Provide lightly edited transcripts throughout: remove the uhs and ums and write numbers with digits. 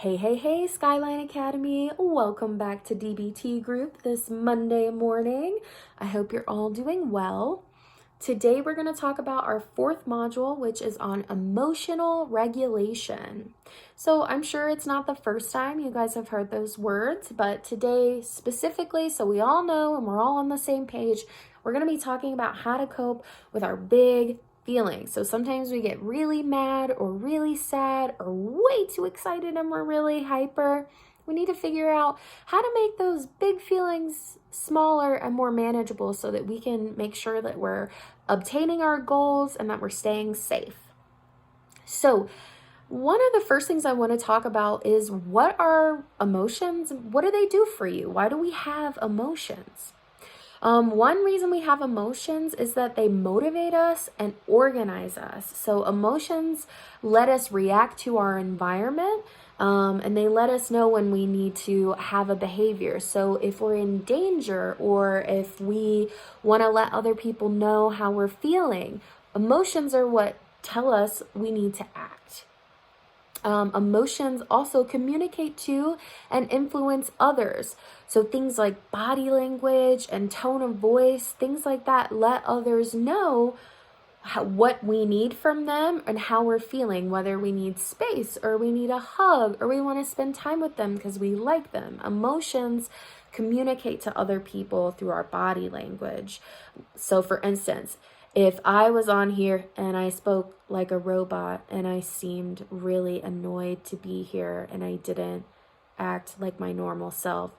Hey, Skyline Academy. Welcome back to DBT Group this Monday morning. I hope you're all doing well. Today we're going to talk about our fourth module, which is on emotional regulation. So I'm sure it's not the first time you guys have heard those words, but today specifically, so we all know and we're all on the same page, we're going to be talking about how to cope with our big feelings. So sometimes we get really mad or really sad or way too excited and we're really hyper. We need to figure out how to make those big feelings smaller and more manageable so that we can make sure that we're obtaining our goals and that we're staying safe. So one of the first things I want to talk about is, what are emotions? What do they do for you? Why do we have emotions? One reason we have emotions is that they motivate us and organize us. So emotions let us react to our environment, and they let us know when we need to have a behavior. So if we're in danger or if we want to let other people know how we're feeling, emotions are what tell us we need to act. Emotions also communicate to and influence others. So things like body language and tone of voice, things like that, let others know what we need from them and how we're feeling, whether we need space or we need a hug or we want to spend time with them because we like them. Emotions communicate to other people through our body language. So for instance, if I was on here and I spoke like a robot and I seemed really annoyed to be here and I didn't act like my normal self,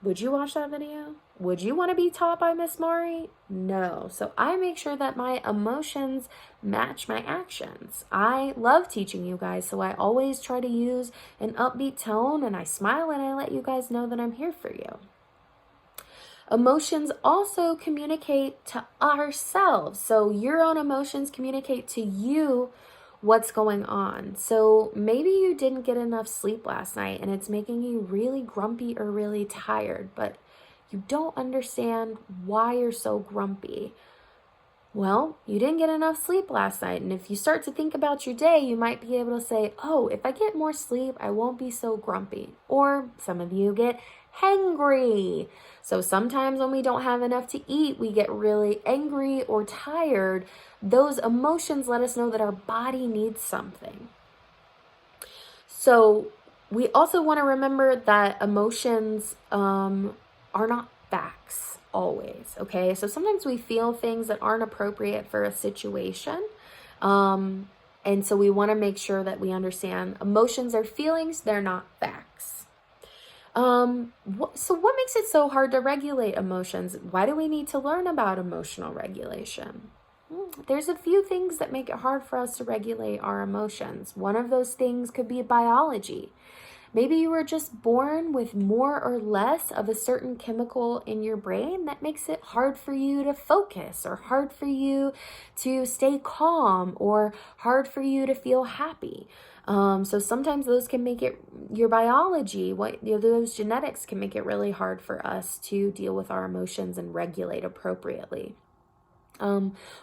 would you watch that video? Would you want to be taught by Miss Mari? No. So I make sure that my emotions match my actions. I love teaching you guys, so I always try to use an upbeat tone and I smile and I let you guys know that I'm here for you. Emotions also communicate to ourselves. So your own emotions communicate to you what's going on. So maybe you didn't get enough sleep last night and it's making you really grumpy or really tired, but you don't understand why you're so grumpy. Well, you didn't get enough sleep last night. And if you start to think about your day, you might be able to say, oh, if I get more sleep, I won't be so grumpy. Or some of you get hangry. So sometimes when we don't have enough to eat, we get really angry or tired. Those emotions let us know that our body needs something. So we also want to remember that emotions are not facts always, okay? So sometimes we feel things that aren't appropriate for a situation. And so we want to make sure that we understand emotions are feelings, they're not facts. So what makes it so hard to regulate emotions? Why do we need to learn about emotional regulation? There's a few things that make it hard for us to regulate our emotions. One of those things could be biology. Maybe you were just born with more or less of a certain chemical in your brain that makes it hard for you to focus or hard for you to stay calm or hard for you to feel happy. So sometimes those can make it, your biology, those genetics can make it really hard for us to deal with our emotions and regulate appropriately.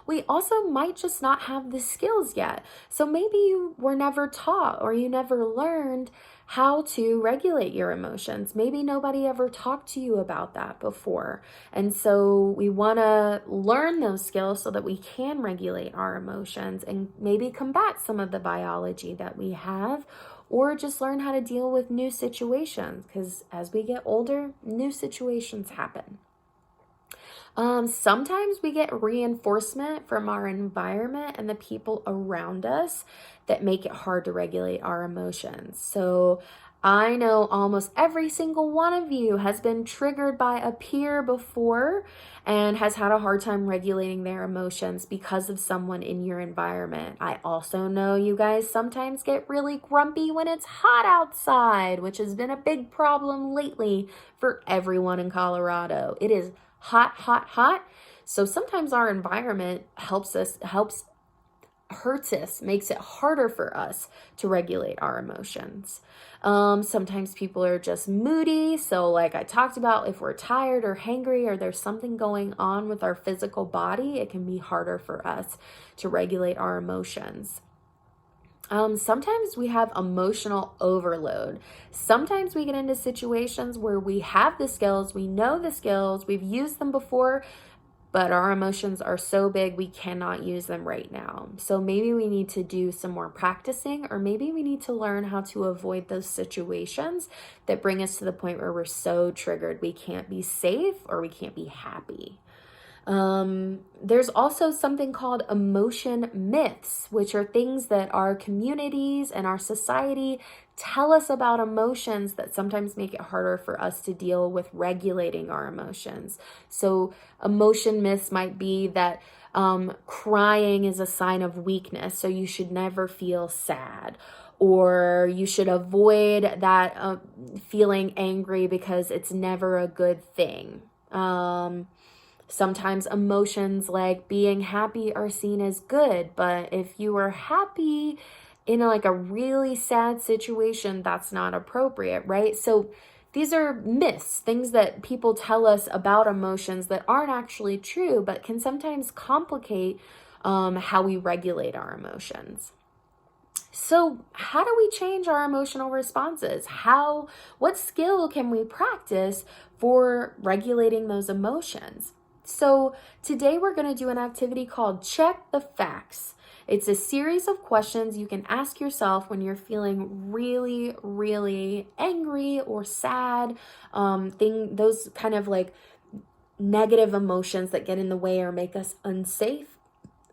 We also might just not have the skills yet. So maybe you were never taught or you never learned how to regulate your emotions. Maybe nobody ever talked to you about that before. And so we want to learn those skills so that we can regulate our emotions and maybe combat some of the biology that we have, or just learn how to deal with new situations, because as we get older, new situations happen. Sometimes we get reinforcement from our environment and the people around us that make it hard to regulate our emotions. So I know almost every single one of you has been triggered by a peer before and has had a hard time regulating their emotions because of someone in your environment. I also know you guys sometimes get really grumpy when it's hot outside, which has been a big problem lately for everyone in Colorado. It is hot. So sometimes our environment hurts us, makes it harder for us to regulate our emotions. Sometimes people are just moody. So like I talked about, if we're tired or hangry or there's something going on with our physical body, it can be harder for us to regulate our emotions. Sometimes we have emotional overload. Sometimes we get into situations where we have the skills, we know the skills, we've used them before, but our emotions are so big we cannot use them right now. So maybe we need to do some more practicing, or maybe we need to learn how to avoid those situations that bring us to the point where we're so triggered we can't be safe or we can't be happy. There's also something called emotion myths, which are things that our communities and our society tell us about emotions that sometimes make it harder for us to deal with regulating our emotions. So emotion myths might be that crying is a sign of weakness, so you should never feel sad. Or you should avoid that feeling angry because it's never a good thing. Sometimes emotions like being happy are seen as good, but if you are happy in a really sad situation, that's not appropriate, right? So these are myths, things that people tell us about emotions that aren't actually true, but can sometimes complicate how we regulate our emotions. So how do we change our emotional responses? What skill can we practice for regulating those emotions? So today we're going to do an activity called Check the Facts. It's a series of questions you can ask yourself when you're feeling really, really angry or sad, those kind of negative emotions that get in the way or make us unsafe,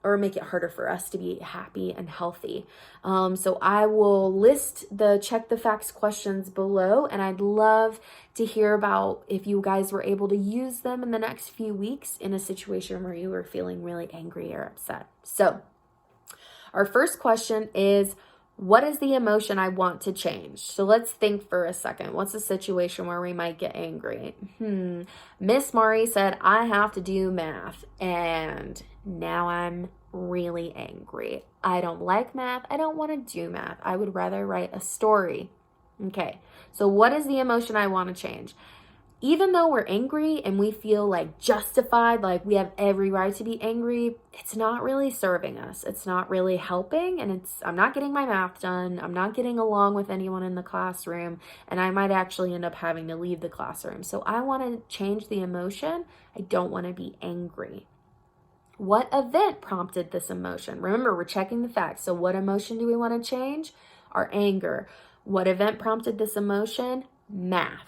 or make it harder for us to be happy and healthy. So I will list the Check the Facts questions below, and I'd love to hear about if you guys were able to use them in the next few weeks in a situation where you were feeling really angry or upset. So our first question is, what is the emotion I want to change? So let's think for a second. What's a situation where we might get angry? Miss Mari said, I have to do math, and now I'm really angry. I don't like math. I don't want to do math. I would rather write a story. Okay, so what is the emotion I want to change? Even though we're angry and we feel justified, we have every right to be angry, it's not really serving us. It's not really helping, and I'm not getting my math done. I'm not getting along with anyone in the classroom, and I might actually end up having to leave the classroom. So I want to change the emotion. I don't want to be angry. What event prompted this emotion? Remember, we're checking the facts. So what emotion do we want to change? Our anger. What event prompted this emotion? Math.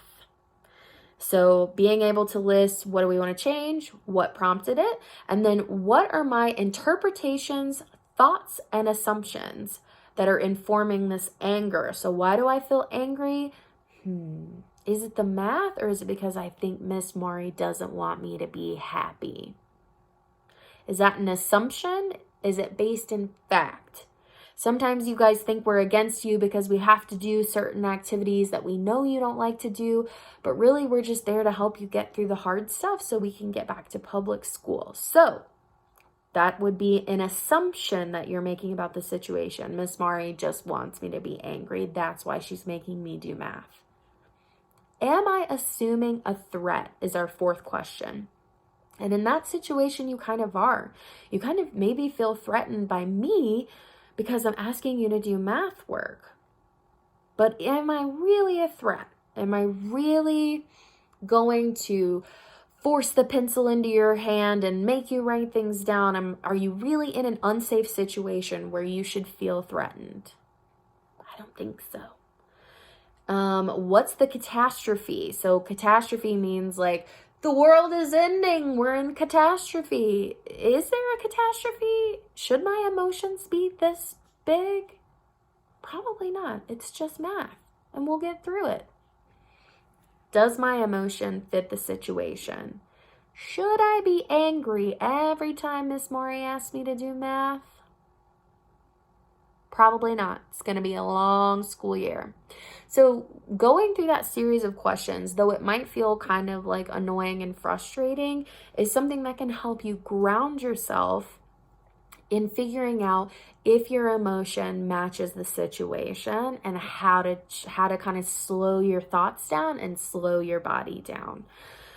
So being able to list, what do we want to change? What prompted it? And then what are my interpretations, thoughts, and assumptions that are informing this anger? So why do I feel angry? Is it the math, or is it because I think Miss Mari doesn't want me to be happy? Is that an assumption? Is it based in fact? Sometimes you guys think we're against you because we have to do certain activities that we know you don't like to do, but really we're just there to help you get through the hard stuff so we can get back to public school. So that would be an assumption that you're making about the situation. Miss Mari just wants me to be angry. That's why she's making me do math. Am I assuming a threat is our fourth question. And in that situation, you kind of are. You kind of maybe feel threatened by me because I'm asking you to do math work. But am I really a threat? Am I really going to force the pencil into your hand and make you write things down? Are you really in an unsafe situation where you should feel threatened? I don't think so. What's the catastrophe? So catastrophe means the world is ending. We're in catastrophe. Is there a catastrophe? Should my emotions be this big? Probably not. It's just math, and we'll get through it. Does my emotion fit the situation? Should I be angry every time Miss Mari asks me to do math? Probably not. It's going to be a long school year. So going through that series of questions, though it might feel kind of annoying and frustrating, is something that can help you ground yourself in figuring out if your emotion matches the situation and how to kind of slow your thoughts down and slow your body down.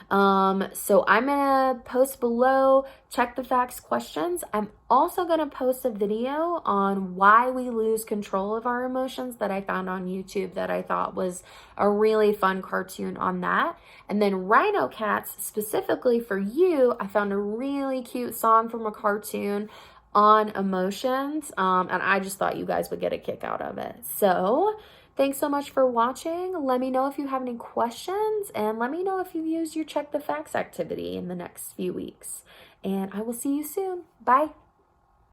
So I'm gonna post below, check the facts questions. I'm also gonna post a video on why we lose control of our emotions that I found on YouTube that I thought was a really fun cartoon on that. And then Rhinocats, specifically for you, I found a really cute song from a cartoon on emotions, and I just thought you guys would get a kick out of it. So thanks so much for watching. Let me know if you have any questions, and let me know if you use your Check the Facts activity in the next few weeks. And I will see you soon. Bye.